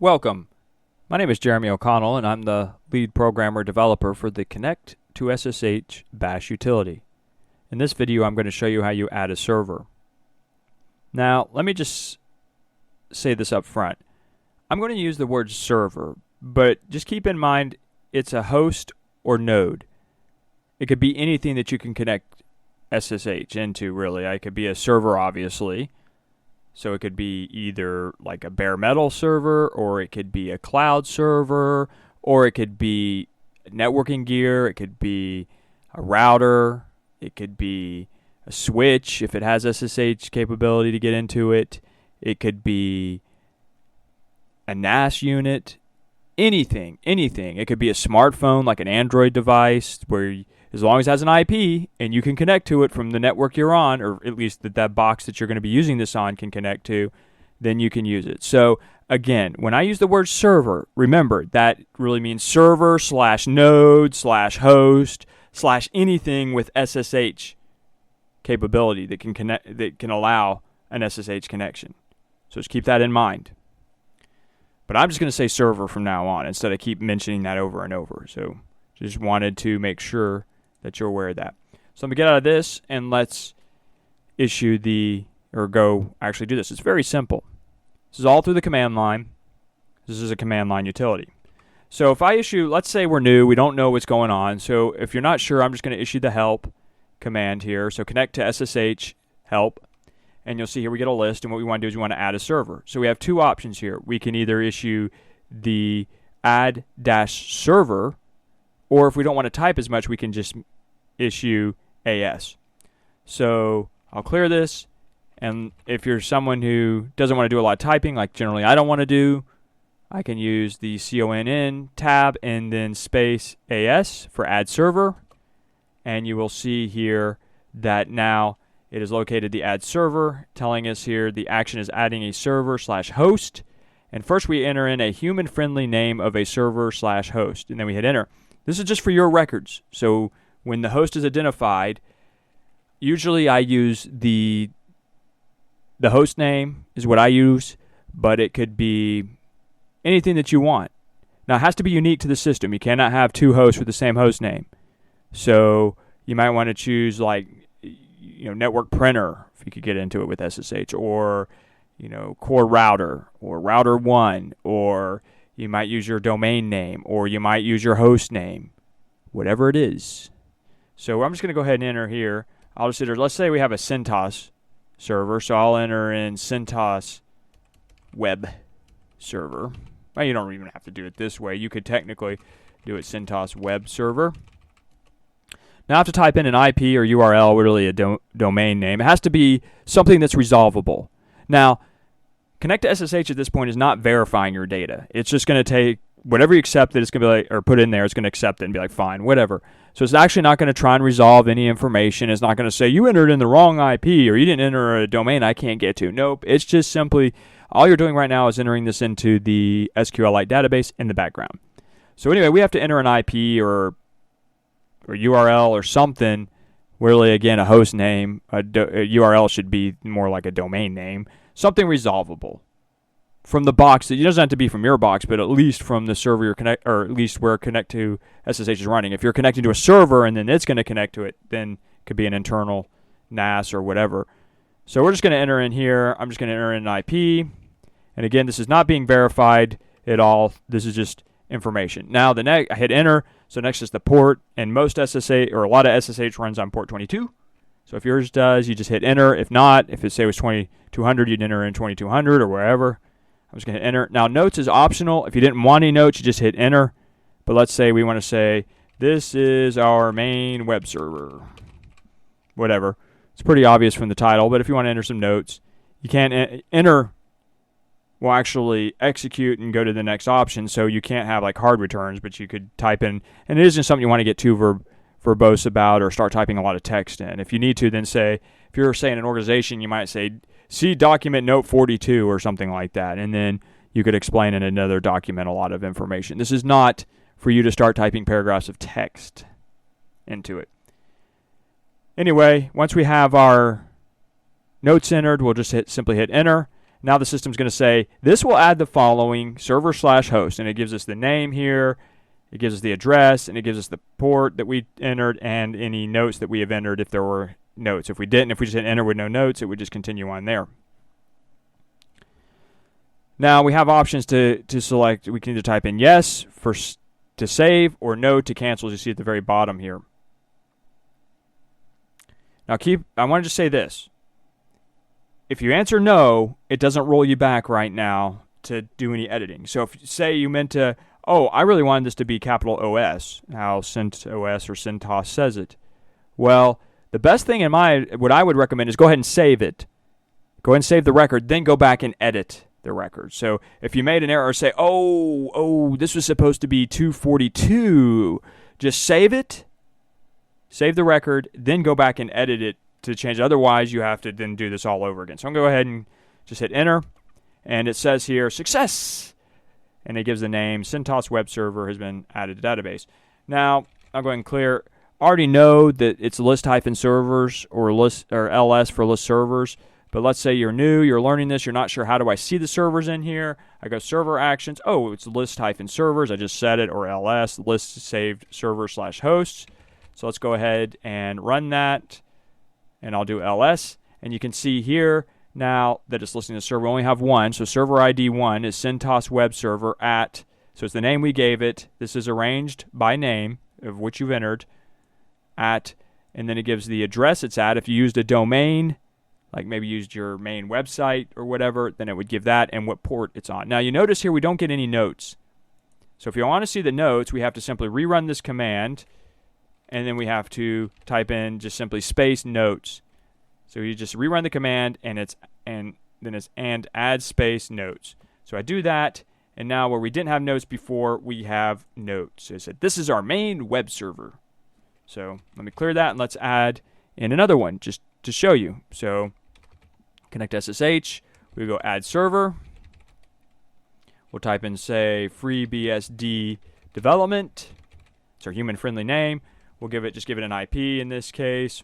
Welcome. My name is Jeremy O'Connell, and I'm the lead programmer developer for the Connect2SSH Bash utility. In this video, I'm going to show you how you add a server. Now, let me just say this up front. I'm going to use the word server, but just keep in mind it's a host or node. It could be anything that you can connect SSH into, really. It could be a server, obviously. So it could be either like a bare metal server, or it could be a cloud server, or it could be networking gear, it could be a router, it could be a switch if it has SSH capability to get into it, it could be a NAS unit, anything. It could be a smartphone like an Android device where as long as it has an IP and you can connect to it from the network you're on, or at least that box that you're going to be using this on can connect to, then you can use it. So again, when I use the word server, remember that really means server / node / host / anything with SSH capability that can connect, that can allow an SSH connection. So just keep that in mind. But I'm just going to say server from now on instead of keep mentioning that over and over. So just wanted to make sure that you're aware of that. So let me get out of this and let's issue go actually do this. It's very simple. This is all through the command line. This is a command line utility. So if I issue, let's say we're new, we don't know what's going on. So if you're not sure, I'm just going to issue the help command here. So connect to SSH help. And you'll see here we get a list. And what we want to do is we want to add a server. So we have two options here. We can either issue the add-server, or if we don't want to type as much, we can just issue AS. So I'll clear this, and if you're someone who doesn't want to do a lot of typing, like generally I don't want to do, I can use the CONN tab and then space AS for add server, and you will see here that now it has located the add server, telling us here the action is adding a server / host, and first we enter in a human-friendly name of a server / host, and then we hit enter. This is just for your records. So when the host is identified, usually I use the host name is what I use, but it could be anything that you want. Now it has to be unique to the system. You cannot have two hosts with the same host name. So you might want to choose like network printer if you could get into it with SSH, or core router, or router 1, or you might use your domain name, or you might use your host name, whatever it is. So I'm just going to go ahead and enter here. I'll just enter, let's say we have a CentOS server, so I'll enter in CentOS web server. Well, you don't even have to do it this way. You could technically do it CentOS web server. Now I have to type in an IP or URL, really a domain name. It has to be something that's resolvable. Now, Connect2SSH at this point is not verifying your data. It's just going to take whatever you accept that it's going to be like, or put in there, it's going to accept it and be like, fine, whatever. So it's actually not going to try and resolve any information. It's not going to say, you entered in the wrong IP, or you didn't enter a domain I can't get to. Nope. It's just simply, all you're doing right now is entering this into the SQLite database in the background. So anyway, we have to enter an IP or URL or something. Really, again, a host name. A URL should be more like a domain name. Something resolvable from the box. It doesn't have to be from your box, but at least from the server you're or at least where Connect2SSH is running. If you're connecting to a server and then it's going to connect to it, then it could be an internal NAS or whatever. So we're just going to enter in here. I'm just going to enter in an IP. And again, this is not being verified at all. This is just information. Now I hit enter. So next is the port, and most SSH, or a lot of SSH runs on port 22. So if yours does, you just hit enter. If not, if it say it was 2200, you'd enter in 2200 or wherever. I'm just going to hit enter. Now notes is optional. If you didn't want any notes, you just hit enter. But let's say we want to say, this is our main web server. Whatever. It's pretty obvious from the title, but if you want to enter some notes, you can't enter will actually execute and go to the next option, so you can't have like hard returns, but you could type in, and it isn't something you want to get too verbose about or start typing a lot of text in. If you need to, then say, if you're saying an organization, you might say, see document note 42 or something like that, and then you could explain in another document a lot of information. This is not for you to start typing paragraphs of text into it. Anyway, once we have our notes entered, we'll just simply hit enter. Now the system's going to say, this will add the following server/host, and it gives us the name here, it gives us the address, and it gives us the port that we entered and any notes that we have entered if there were notes. If we didn't, if we just hit enter with no notes, it would just continue on there. Now we have options to select. We can either type in yes to save or no to cancel, as you see at the very bottom here. Now I want to just say this. If you answer no, it doesn't roll you back right now to do any editing. So if say you meant to, oh, I really wanted this to be capital OS, how CentOS or CentOS says it. Well, the best thing what I would recommend is go ahead and save it. Go ahead and save the record, then go back and edit the record. So if you made an error, say, oh, this was supposed to be 242, just save it, save the record, then go back and edit it to change it. Otherwise, you have to then do this all over again. So I'm going to go ahead and just hit enter, and it says here, success, and it gives the name, CentOS web server has been added to database. Now, I'll go ahead and clear. I already know that it's list-servers or LS for list servers, but let's say you're new, you're learning this, you're not sure how do I see the servers in here. I go server actions. Oh, it's list-servers. I just set it, or LS, list saved server/hosts. So let's go ahead and run that, and I'll do LS. And you can see here now that it's listing the server. We only have one, so server ID 1 is CentOS web server at, so it's the name we gave it. This is arranged by name of which you've entered at, and then it gives the address it's at. If you used a domain, like maybe used your main website or whatever, then it would give that and what port it's on. Now you notice here we don't get any notes. So if you want to see the notes, we have to simply rerun this command, and then we have to type in just simply space notes. So you just rerun the command, and then it's add space notes. So I do that, and now where we didn't have notes before, we have notes. So it said this is our main web server. So let me clear that, and let's add in another one just to show you. So Connect2SSH, we go add server. We'll type in, say, FreeBSD development. It's our human-friendly name. We'll just give it an IP in this case.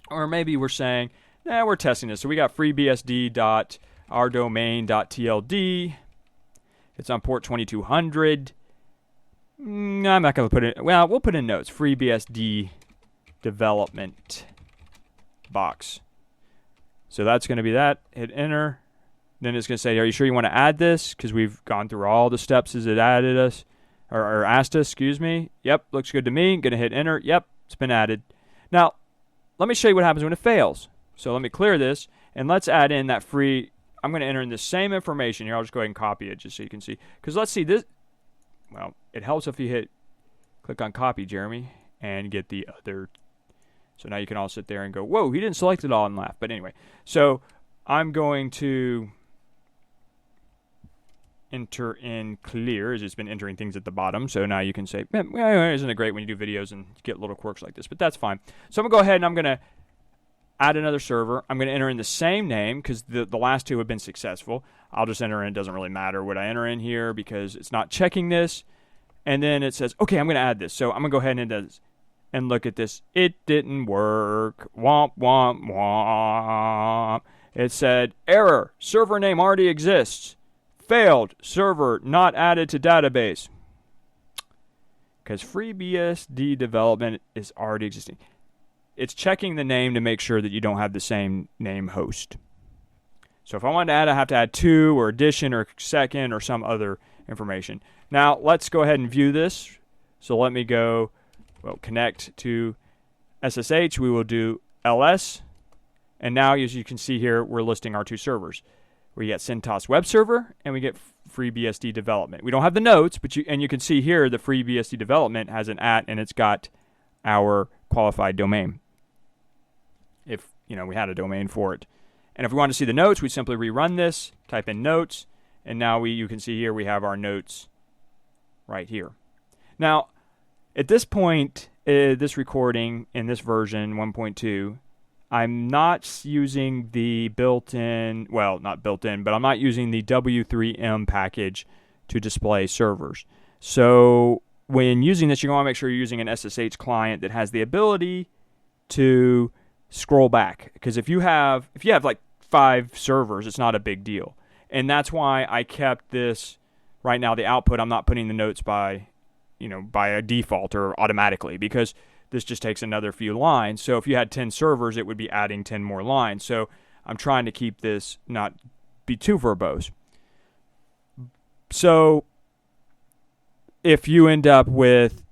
Or maybe we're saying, we're testing this. So we got freebsd.ourdomain.tld. It's on port 2200. I'm not going to put it, well, we'll put in notes. FreeBSD development box. So that's going to be that. Hit enter. Then it's going to say, are you sure you want to add this? Because we've gone through all the steps as it added us, or asked us, excuse me. Yep, looks good to me. Going to hit enter. Yep, it's been added. Now, let me show you what happens when it fails. So let me clear this, and let's add in that free. I'm going to enter in the same information here. I'll just go ahead and copy it just so you can see. Because let's see this. Well, it helps if you click on copy, Jeremy, and get the other. So now you can all sit there and go, whoa, he didn't select it all and laugh. But anyway, so I'm going to enter in clear, as it's been entering things at the bottom. So now you can say, isn't it great when you do videos and get little quirks like this? But that's fine. So I'm going to go ahead and I'm going to add another server. I'm going to enter in the same name because the last two have been successful. I'll just enter in. It doesn't really matter what I enter in here because it's not checking this. And then it says, okay, I'm going to add this. So I'm going to go ahead and look at this. It didn't work. Womp, womp, womp. It said, error, server name already exists. Failed, server not added to database. Because FreeBSD development is already existing. It's checking the name to make sure that you don't have the same name host. So if I wanted to add, I have to add to or addition or second or some other information. Now let's go ahead and view this. So let me go, connect to SSH. We will do LS. And now, as you can see here, we're listing our two servers. We get CentOS web server and we get FreeBSD development. We don't have the notes, but you can see here the FreeBSD development has an @ and it's got our qualified domain. If we had a domain for it. And if we want to see the notes, we simply rerun this, type in notes, and now you can see here we have our notes right here. Now, at this point, this recording in this version 1.2, I'm not using the built-in, not built-in, but I'm not using the W3M package to display servers. So when using this, you're going to want to make sure you're using an SSH client that has the ability to scroll back. Because if you have like 5 servers, it's not a big deal. And that's why I kept this, right now the output, I'm not putting the notes by a default or automatically, because this just takes another few lines. So if you had 10 servers, it would be adding 10 more lines. So I'm trying to keep this not be too verbose. So if you end up with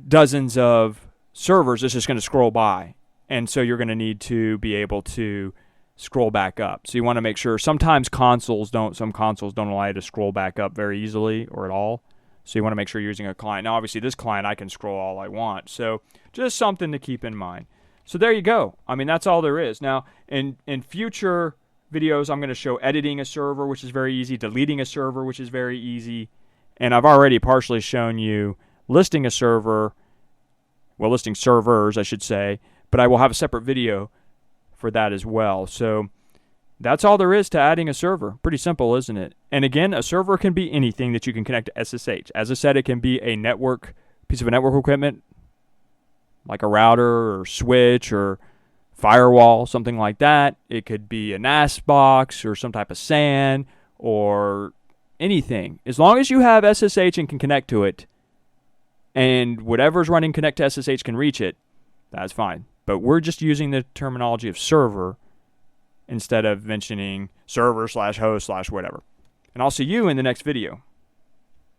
dozens of servers, it's just going to scroll by. And so you're going to need to be able to scroll back up. So you want to make sure, sometimes some consoles don't allow you to scroll back up very easily or at all. So you want to make sure you're using a client. Now, obviously, this client, I can scroll all I want. So just something to keep in mind. So there you go. I mean, that's all there is. Now, in future videos, I'm going to show editing a server, which is very easy, deleting a server, which is very easy. And I've already partially shown you listing a server, well, listing servers, I should say, but I will have a separate video for that as well. So that's all there is to adding a server. Pretty simple, isn't it? And again, a server can be anything that you can connect to SSH. As I said, it can be a piece of network equipment, like a router or switch or firewall, something like that. It could be a NAS box or some type of SAN or anything. As long as you have SSH and can connect to it, and whatever's running Connect2SSH can reach it, that's fine. But we're just using the terminology of server instead of mentioning server/host/whatever. And I'll see you in the next video.